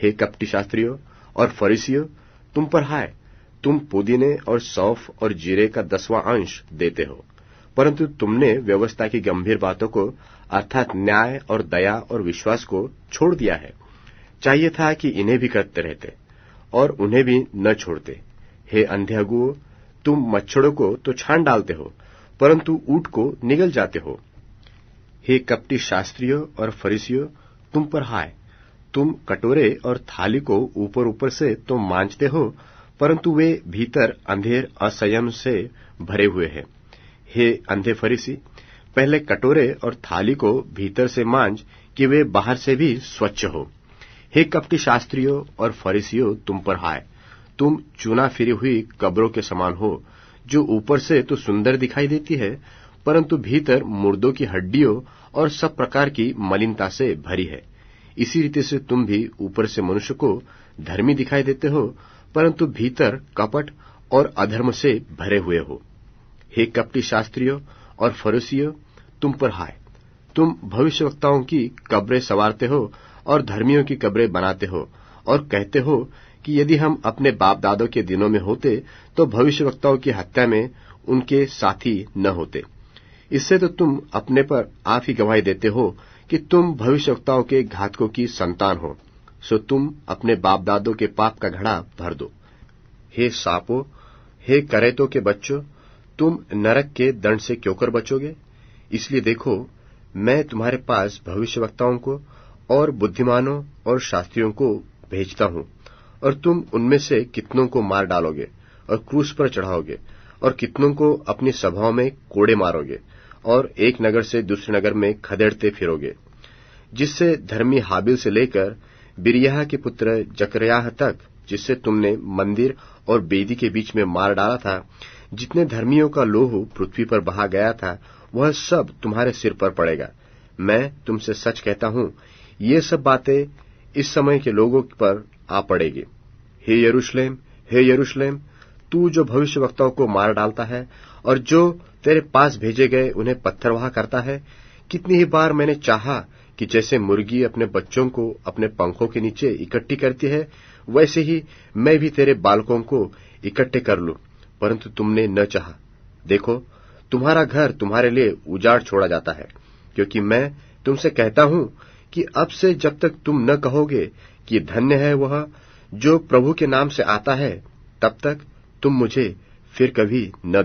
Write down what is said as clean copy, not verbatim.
हे कपटी शास्त्रियों और फरीसियों, तुम पर हाय, तुम पुदीने और सौंफ और जीरे का 10वां अंश देते हो, परंतु तुमने व्यवस्था की गंभीर बातों को अर्थात न्याय और दया और विश्वास को छोड़ दिया है। चाहिए था कि इन्हें भी करते रहते और उन्हें भी न छोड़ते। हे अंधे अगुओं, तुम मच्छरों को तो छान डालते हो, परंतु ऊंट को निगल जाते हो। हे कपटी शास्त्रियों और फरीसियों, तुम पर हाय, तुम कटोरे और थाली को ऊपर ऊपर से तो मांजते हो, परंतु वे भीतर अंधेर असंयम से भरे हुए हैं। हे अंधे फरीसी, पहले कटोरे और थाली को भीतर से मांज कि वे बाहर से भी स्वच्छ हो। हे कपटी शास्त्रियों और फरीसियों, तुम पर हाय, तुम चूना फिरी हुई कब्रों के समान हो, जो ऊपर से तो सुंदर दिखाई देती है, परंतु भीतर मुर्दों की हड्डियों और सब प्रकार की मलिनता से भरी है। इसी रीति से तुम भी ऊपर से मनुष्य को धर्मी दिखाई देते हो, परंतु भीतर कपट और अधर्म से भरे हुए हो। हे कपटी शास्त्रियों और फरीसियों, तुम पर हाय, तुम भविष्यवक्ताओं की कब्रें संवारते हो और धर्मियों की कब्रें बनाते हो, और कहते हो कि यदि हम अपने बाप दादों के दिनों में होते तो भविष्यवक्ताओं की हत्या में उनके साथी न होते। इससे तो तुम अपने पर आप ही गवाही देते हो कि तुम भविष्यवक्ताओं के घातकों की संतान हो, सो तुम अपने बाप दादों के पाप का घड़ा भर दो। हे सापों, हे करेतों के बच्चों, तुम नरक के दंड से क्यों कर बचोगे? इसलिए देखो, मैं तुम्हारे पास भविष्यवक्ताओं को और बुद्धिमानों और शास्त्रियों को भेजता हूं, और तुम उनमें से कितनों को मार डालोगे और क्रूस पर चढ़ाओगे, और कितनों को अपनी सभाओं में कोड़े मारोगे, और एक नगर से दूसरे नगर में खदेड़ते फिरोगे। जिससे धर्मी हाबिल से लेकर बिरियाह के पुत्र जकरयाह तक, जिससे तुमने मंदिर और बेदी के बीच में मार डाला था, जितने धर्मियों का लोहू पृथ्वी पर बहा गया था, वह सब तुम्हारे सिर पर पड़ेगा। मैं तुमसे सच कहता हूं, ये सब बातें इस समय के लोगों पर आ पड़ेगी। हे यरूशलेम, हे यरूशलेम, तू जो भविष्यवक्ताओं को मार डालता है और जो तेरे पास भेजे गए उन्हें पत्थरवाह करता है, कितनी ही बार मैंने चाहा कि जैसे मुर्गी अपने बच्चों को अपने पंखों के नीचे इकट्ठी करती है, वैसे ही मैं भी तेरे बालकों को इकट्ठे कर लूं, परंतु तुमने न चाहा। देखो, तुम्हारा घर तुम्हारे लिए उजाड़ छोड़ा जाता है, क्योंकि मैं तुमसे कहता हूं कि अब से जब तक तुम न कहोगे कि धन्य है वह जो प्रभु के नाम से आता है, तब तक तुम मुझे फिर कभी न